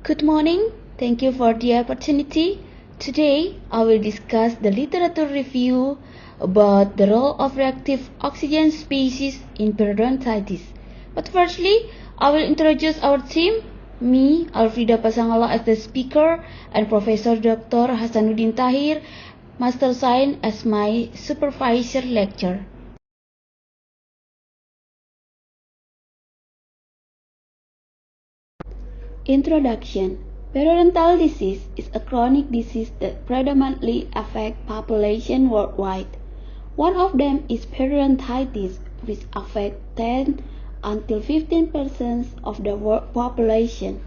Good morning. Thank you for the opportunity. Today, I will discuss the literature review about the role of reactive oxygen species in periodontitis. But firstly, I will introduce our team. Me, Alfrida Pasangala as the speaker, and Professor Dr. Hasanuddin Tahir, Master Science as my supervisor lecturer. Introduction. Periodontal disease is a chronic disease that predominantly affects population worldwide. One of them is periodontitis, which affects 10 until 15% of the world population.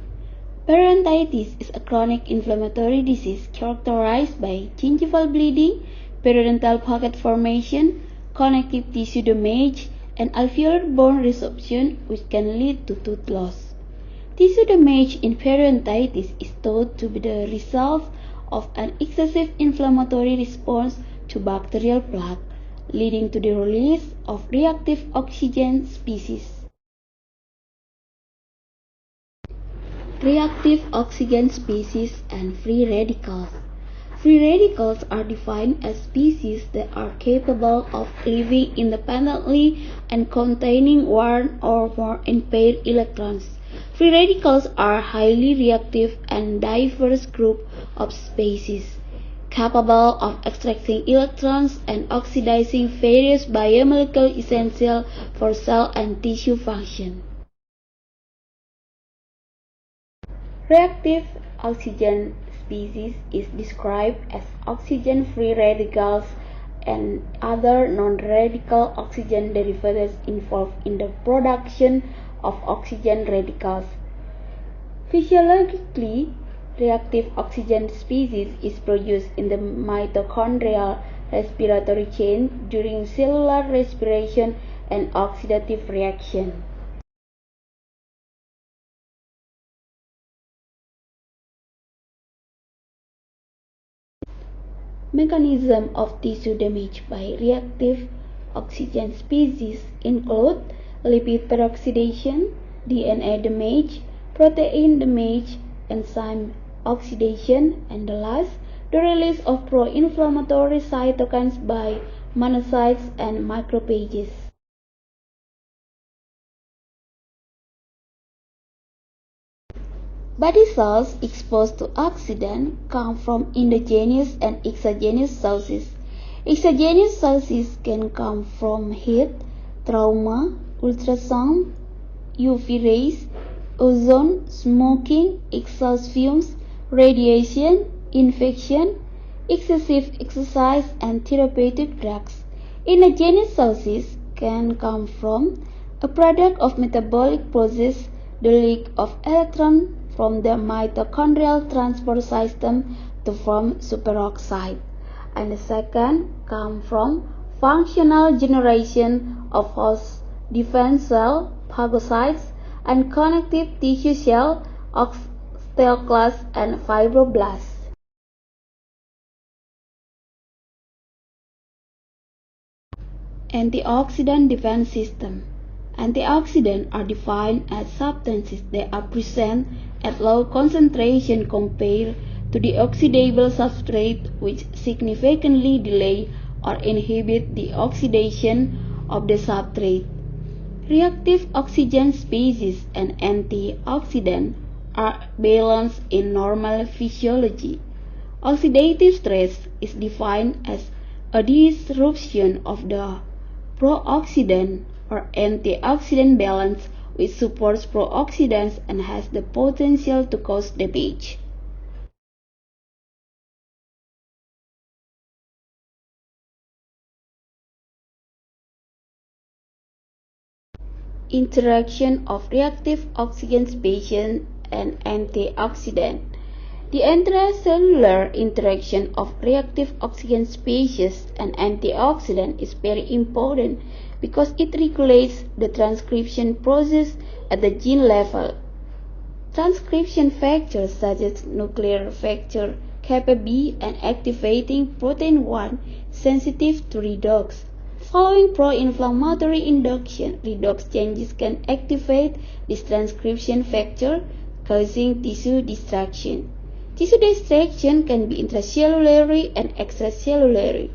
Periodontitis is a chronic inflammatory disease characterized by gingival bleeding, periodontal pocket formation, connective tissue damage, and alveolar bone resorption, which can lead to tooth loss. Tissue damage in periodontitis is thought to be the result of an excessive inflammatory response to bacterial plaque, leading to the release of reactive oxygen species. Reactive oxygen species and free radicals. Free radicals are defined as species that are capable of living independently and containing one or more unpaired electrons. Free radicals are a highly reactive and diverse group of species, capable of extracting electrons and oxidizing various biomolecules essential for cell and tissue function. Reactive oxygen species is described as oxygen-free radicals and other non-radical oxygen derivatives involved in the production of oxygen radicals. Physiologically, reactive oxygen species is produced in the mitochondrial respiratory chain during cellular respiration and oxidative reaction. Mechanism of tissue damage by reactive oxygen species include lipid peroxidation, DNA damage, protein damage, enzyme oxidation, and the last, the release of pro-inflammatory cytokines by monocytes and macrophages. Body cells exposed to oxidant come from endogenous and exogenous sources. Exogenous sources can come from heat, trauma, ultrasound, UV rays, ozone, smoking, exhaust fumes, radiation, infection, excessive exercise, and therapeutic drugs. Endogenous sources can come from a product of metabolic process, the leak of electrons from the mitochondrial transport system to form superoxide, and the second comes from functional generation of host defense cell, phagocytes, and connective tissue cell, osteoclasts, and fibroblasts. Antioxidant defense system. Antioxidants are defined as substances that are present at low concentration compared to the oxidable substrate, which significantly delay or inhibit the oxidation of the substrate. Reactive oxygen species and antioxidants are balanced in normal physiology. Oxidative stress is defined as a disruption of the pro-oxidant or antioxidant balance which supports pro-oxidants and has the potential to cause damage. Interaction of reactive oxygen species and antioxidant. The intracellular interaction of reactive oxygen species and antioxidant is very important because it regulates the transcription process at the gene level. Transcription factors such as nuclear factor kappa B and activating protein 1 sensitive to redox. Following pro-inflammatory induction, redox changes can activate this transcription factor causing tissue destruction. Tissue destruction can be intracellular and extracellular.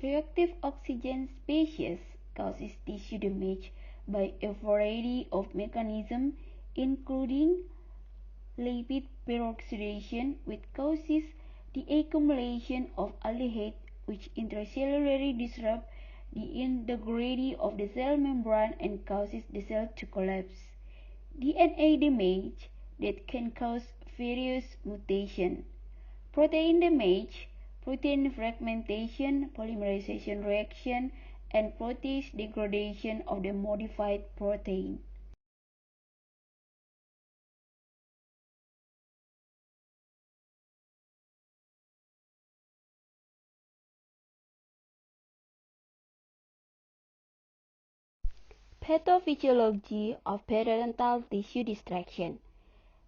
Reactive oxygen species causes tissue damage by a variety of mechanisms, including lipid peroxidation, which causes the accumulation of aldehyde, which intracellularly disrupts the integrity of the cell membrane and causes the cell to collapse. DNA damage that can cause various mutations. Protein damage, protein fragmentation, polymerization reaction, and protease degradation of the modified protein. Pathophysiology of periodontal tissue destruction.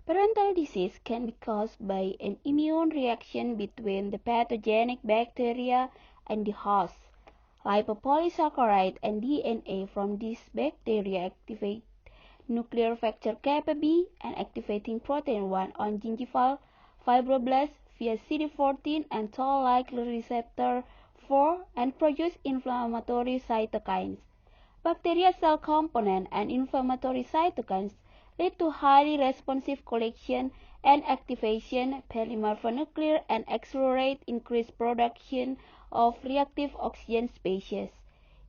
Periodontal disease can be caused by an immune reaction between the pathogenic bacteria and the host. Lipopolysaccharide and DNA from these bacteria activate nuclear factor kappa B and activating protein 1 on gingival fibroblasts via CD14 and toll-like receptor 4 and produce inflammatory cytokines. Bacteria cell component and inflammatory cytokines lead to highly responsive collection and activation polymorphonuclear and accelerate increased production of reactive oxygen species.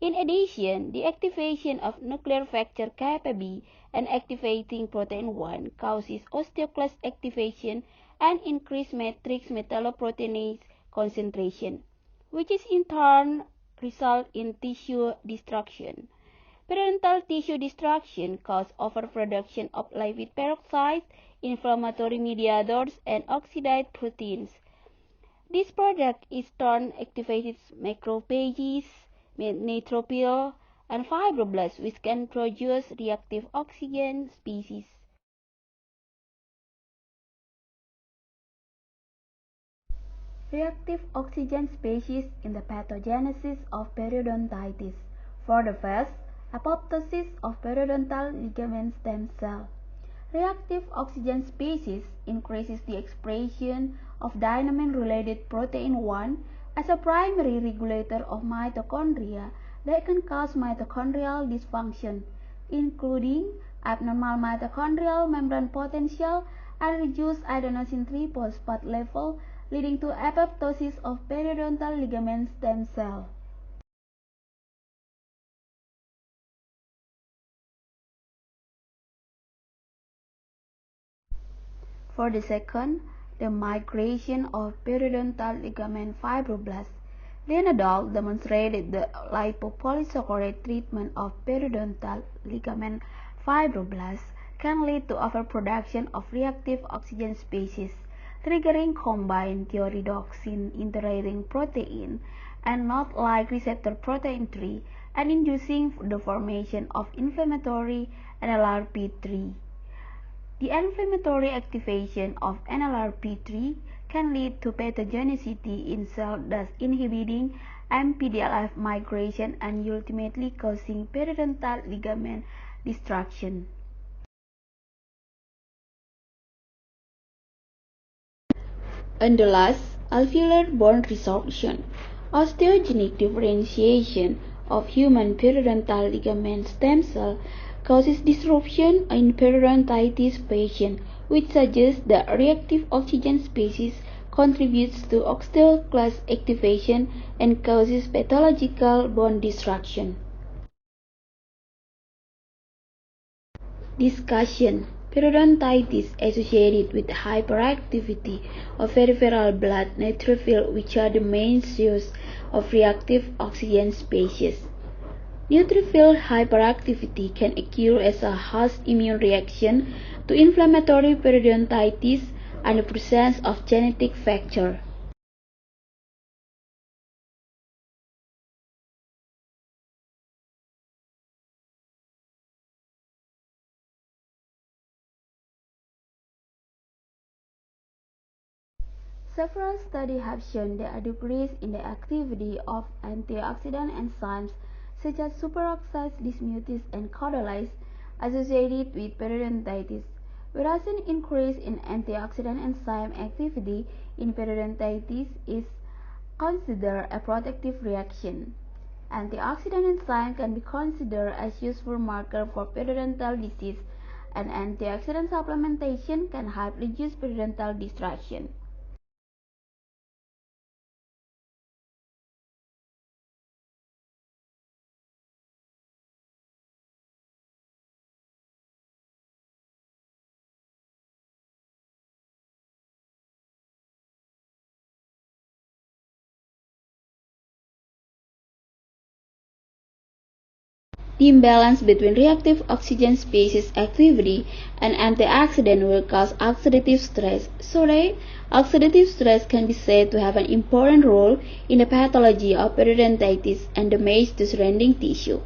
In addition, the activation of nuclear factor kappa B and activating protein 1 causes osteoclast activation and increased matrix metalloproteinase concentration, which is in turn result in tissue destruction. Periodontal tissue destruction causes overproduction of lipid peroxide, inflammatory mediators, and oxidized proteins. This product is turn activates macrophages, neutrophils, and fibroblasts, which can produce reactive oxygen species. Reactive oxygen species in the pathogenesis of periodontitis. For the first, apoptosis of periodontal ligament stem cell. Reactive oxygen species increases the expression of dynamin-related protein 1 as a primary regulator of mitochondria that can cause mitochondrial dysfunction, including abnormal mitochondrial membrane potential and reduced adenosine triphosphate level, leading to apoptosis of periodontal ligament stem cell. For the second, the migration of periodontal ligament fibroblasts. Leonadal demonstrated the lipopolysaccharide treatment of periodontal ligament fibroblasts can lead to overproduction of reactive oxygen species, triggering combined thioredoxin integrating protein and knot-like receptor protein 3 and inducing the formation of inflammatory NLRP3. The inflammatory activation of NLRP3 can lead to pathogenicity in cells, thus inhibiting MPDLF migration and ultimately causing periodontal ligament destruction. And the last, alveolar bone resorption. Osteogenic differentiation of human periodontal ligament stem cell causes disruption in periodontitis patients, which suggests that reactive oxygen species contributes to osteoclast activation and causes pathological bone destruction. Discussion. Periodontitis associated with hyperactivity of peripheral blood neutrophils, which are the main source of reactive oxygen species. Neutrophil hyperactivity can occur as a host immune reaction to inflammatory periodontitis and the presence of genetic factor. Several studies have shown that a decrease in the activity of antioxidant enzymes such as superoxide dismutase and catalase associated with periodontitis, whereas an increase in antioxidant enzyme activity in periodontitis is considered a protective reaction. Antioxidant enzyme can be considered as useful marker for periodontal disease, and antioxidant supplementation can help reduce periodontal distraction. The imbalance between reactive oxygen species activity and antioxidant will cause oxidative stress. So oxidative stress can be said to have an important role in the pathology of periodontitis and damage to surrounding tissue.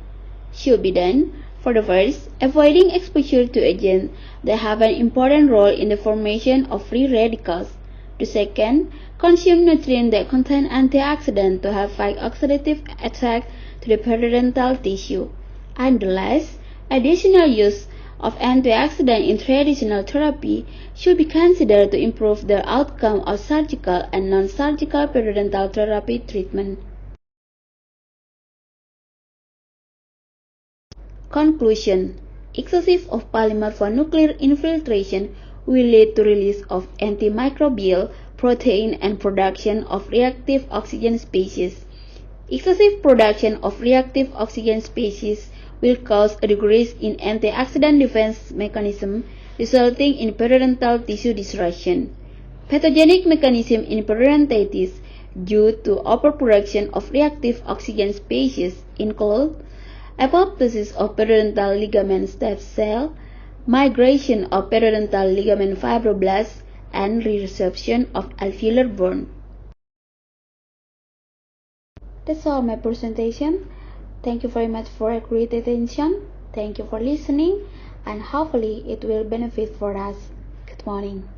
Should be done. For the first, avoiding exposure to agents that have an important role in the formation of free radicals. The second, consume nutrients that contain antioxidants to have high oxidative effect to the periodontal tissue. And the last, additional use of antioxidants in traditional therapy should be considered to improve the outcome of surgical and non-surgical periodontal therapy treatment. Conclusion: excessive of polymer for nuclear infiltration will lead to release of antimicrobial protein and production of reactive oxygen species. Excessive production of reactive oxygen species will cause a decrease in antioxidant defense mechanism, resulting in periodontal tissue disruption. Pathogenic mechanism in periodontitis due to overproduction of reactive oxygen species include apoptosis of periodontal ligament stem cell, migration of periodontal ligament fibroblasts, and resorption of alveolar bone. That's all my presentation. Thank you very much for your great attention. Thank you for listening, and hopefully it will benefit for us. Good morning.